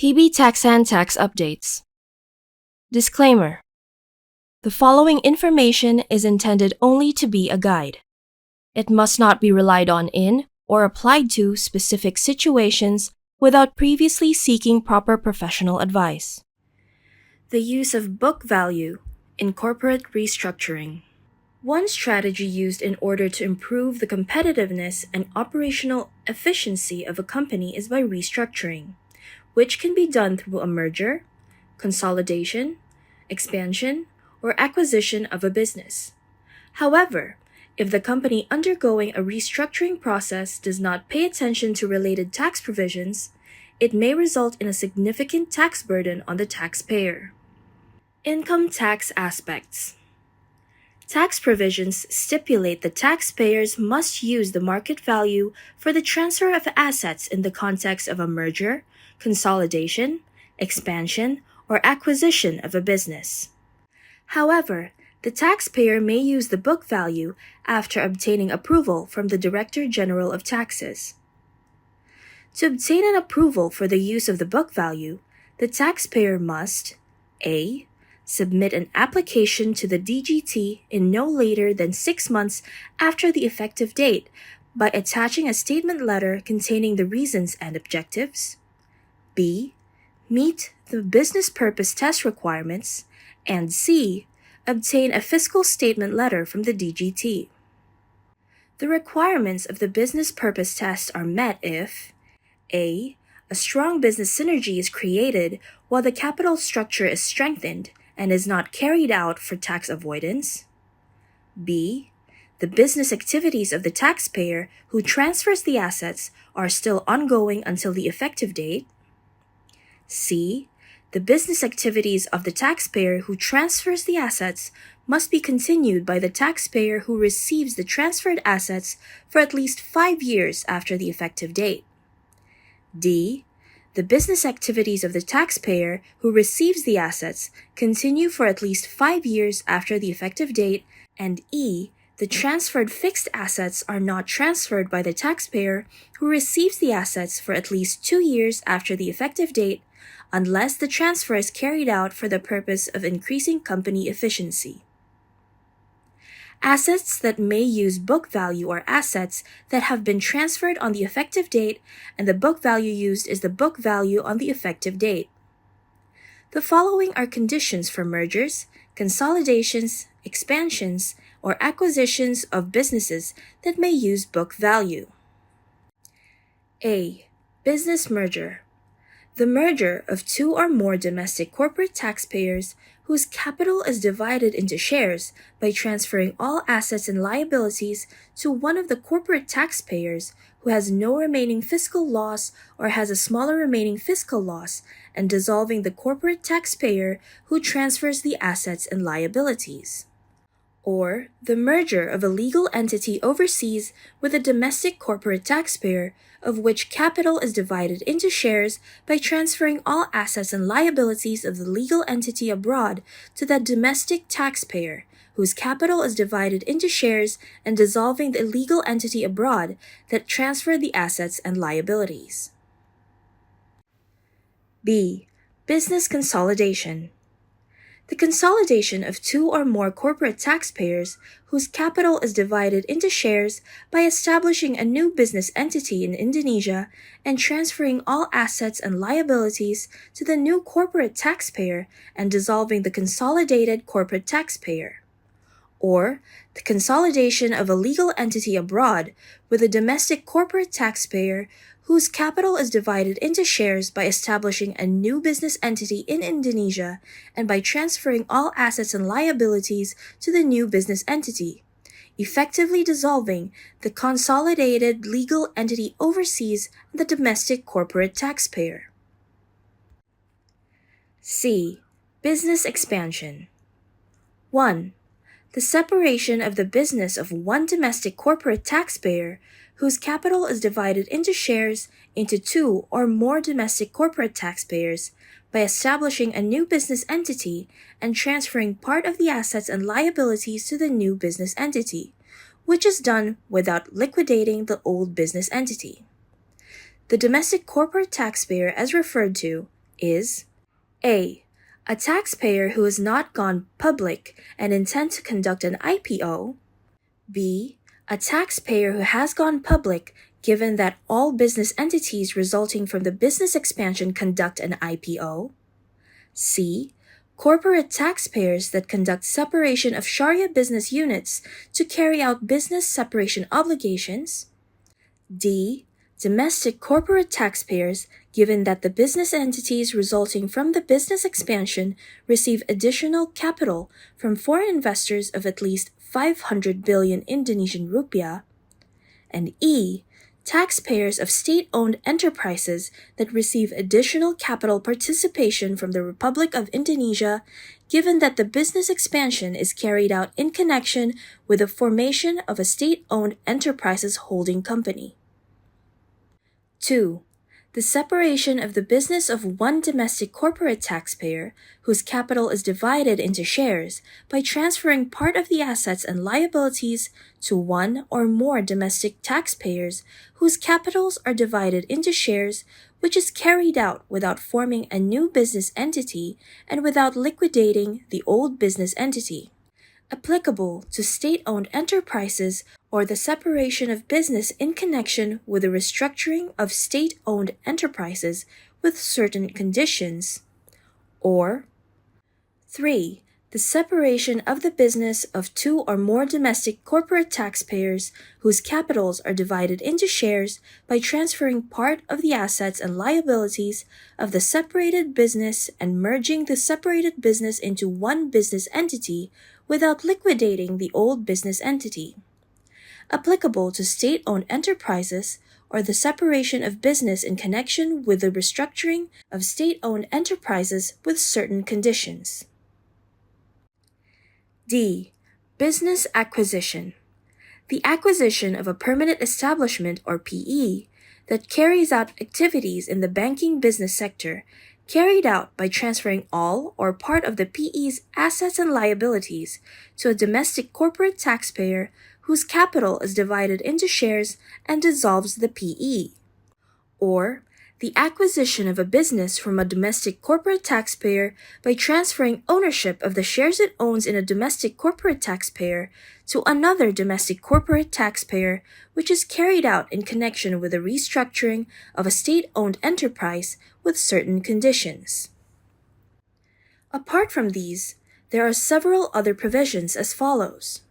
Taxand Tax Updates. Disclaimer: the following information is intended only to be a guide. It must not be relied on in or applied to specific situations without previously seeking proper professional advice. The use of book value in corporate restructuring. One strategy used in order to improve the competitiveness and operational efficiency of a company is by restructuring, which can be done through a merger, consolidation, expansion, or acquisition of a business. However, if the company undergoing a restructuring process does not pay attention to related tax provisions, it may result in a significant tax burden on the taxpayer. Income tax aspects. Tax provisions stipulate that taxpayers must use the market value for the transfer of assets in the context of a merger, consolidation, expansion, or acquisition of a business. However, the taxpayer may use the book value after obtaining approval from the Director General of Taxes. To obtain an approval for the use of the book value, the taxpayer must A. Submit an application to the DGT in no later than 6 months after the effective date by attaching a statement letter containing the reasons and objectives. B. Meet the business purpose test requirements. And C. Obtain a fiscal statement letter from the DGT. The requirements of the business purpose test are met if A. A strong business synergy is created while the capital structure is strengthened and is not carried out for tax avoidance. B. The business activities of the taxpayer who transfers the assets are still ongoing until the effective date. C. The business activities of the taxpayer who transfers the assets must be continued by the taxpayer who receives the transferred assets for at least 5 years after the effective date. D. The business activities of the taxpayer who receives the assets continue for at least 5 years after the effective date. And E. The transferred fixed assets are not transferred by the taxpayer who receives the assets for at least 2 years after the effective date, unless the transfer is carried out for the purpose of increasing company efficiency. Assets that may use book value are assets that have been transferred on the effective date, and the book value used is the book value on the effective date. The following are conditions for mergers, consolidations, expansions, or acquisitions of businesses that may use book value. A. Business merger. The merger of 2 or more domestic corporate taxpayers whose capital is divided into shares by transferring all assets and liabilities to one of the corporate taxpayers who has no remaining fiscal loss or has a smaller remaining fiscal loss, and dissolving the corporate taxpayer who transfers the assets and liabilities. Or the merger of a legal entity overseas with a domestic corporate taxpayer of which capital is divided into shares by transferring all assets and liabilities of the legal entity abroad to that domestic taxpayer whose capital is divided into shares, and dissolving the legal entity abroad that transferred the assets and liabilities. B. Business consolidation. The consolidation of 2 or more corporate taxpayers whose capital is divided into shares by establishing a new business entity in Indonesia and transferring all assets and liabilities to the new corporate taxpayer and dissolving the consolidated corporate taxpayer. Or the consolidation of a legal entity abroad with a domestic corporate taxpayer whose capital is divided into shares by establishing a new business entity in Indonesia and by transferring all assets and liabilities to the new business entity, effectively dissolving the consolidated legal entity overseas and the domestic corporate taxpayer. C. Business expansion. 1. The separation of the business of one domestic corporate taxpayer whose capital is divided into shares into 2 or more domestic corporate taxpayers by establishing a new business entity and transferring part of the assets and liabilities to the new business entity, which is done without liquidating the old business entity. The domestic corporate taxpayer as referred to is A. A taxpayer who has not gone public and intends to conduct an IPO. B. A taxpayer who has gone public given that all business entities resulting from the business expansion conduct an IPO. C. Corporate taxpayers that conduct separation of Sharia business units to carry out business separation obligations. D. Domestic corporate taxpayers, given that the business entities resulting from the business expansion receive additional capital from foreign investors of at least 500 billion Indonesian rupiah. And E. Taxpayers of state-owned enterprises that receive additional capital participation from the Republic of Indonesia, given that the business expansion is carried out in connection with the formation of a state-owned enterprises holding company. 2. The separation of the business of one domestic corporate taxpayer, whose capital is divided into shares, by transferring part of the assets and liabilities to one or more domestic taxpayers, whose capitals are divided into shares, which is carried out without forming a new business entity and without liquidating the old business entity. Applicable to state-owned enterprises or the separation of business in connection with the restructuring of state-owned enterprises with certain conditions. Or 3. The separation of the business of two or more domestic corporate taxpayers whose capitals are divided into shares by transferring part of the assets and liabilities of the separated business and merging the separated business into one business entity without liquidating the old business entity. Applicable to state-owned enterprises or the separation of business in connection with the restructuring of state-owned enterprises with certain conditions. D. Business acquisition. The acquisition of a permanent establishment or PE that carries out activities in the banking business sector, carried out by transferring all or part of the PE's assets and liabilities to a domestic corporate taxpayer whose capital is divided into shares and dissolves the PE. Or the acquisition of a business from a domestic corporate taxpayer by transferring ownership of the shares it owns in a domestic corporate taxpayer to another domestic corporate taxpayer, which is carried out in connection with the restructuring of a state-owned enterprise with certain conditions. Apart from these, there are several other provisions as follows.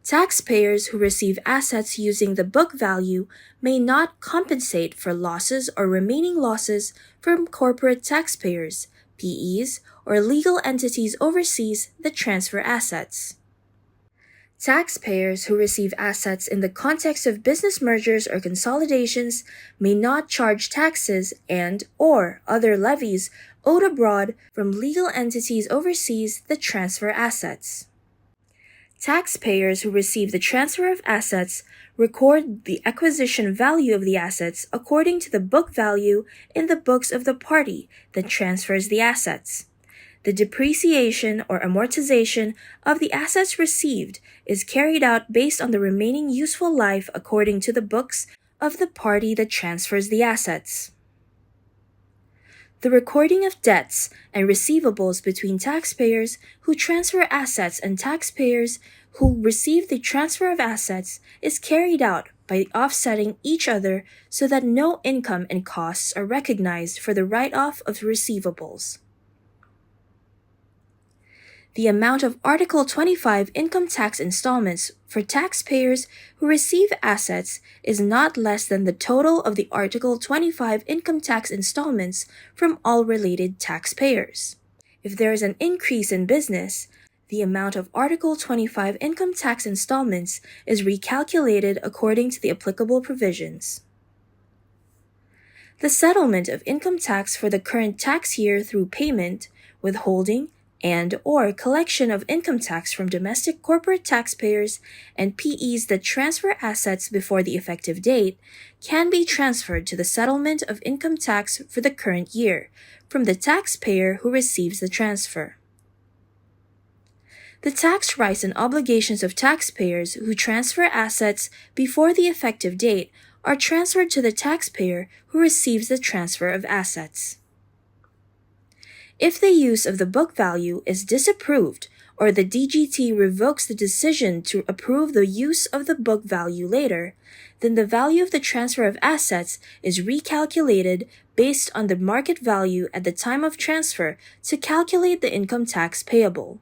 Taxpayers who receive assets using the book value may not compensate for losses or remaining losses from corporate taxpayers, PEs, or legal entities overseas that transfer assets. Taxpayers who receive assets in the context of business mergers or consolidations may not charge taxes and/or other levies owed abroad from legal entities overseas that transfer assets. Taxpayers who receive the transfer of assets record the acquisition value of the assets according to the book value in the books of the party that transfers the assets. The depreciation or amortization of the assets received is carried out based on the remaining useful life according to the books of the party that transfers the assets. The recording of debts and receivables between taxpayers who transfer assets and taxpayers who receive the transfer of assets is carried out by offsetting each other so that no income and costs are recognized for the write-off of receivables. The amount of Article 25 income tax installments for taxpayers who receive assets is not less than the total of the Article 25 income tax installments from all related taxpayers. If there is an increase in business, the amount of Article 25 income tax installments is recalculated according to the applicable provisions. The settlement of income tax for the current tax year through payment, withholding, and/or collection of income tax from domestic corporate taxpayers and PEs that transfer assets before the effective date can be transferred to the settlement of income tax for the current year from the taxpayer who receives the transfer. The tax rights and obligations of taxpayers who transfer assets before the effective date are transferred to the taxpayer who receives the transfer of assets. If the use of the book value is disapproved, or the DGT revokes the decision to approve the use of the book value later, then the value of the transfer of assets is recalculated based on the market value at the time of transfer to calculate the income tax payable.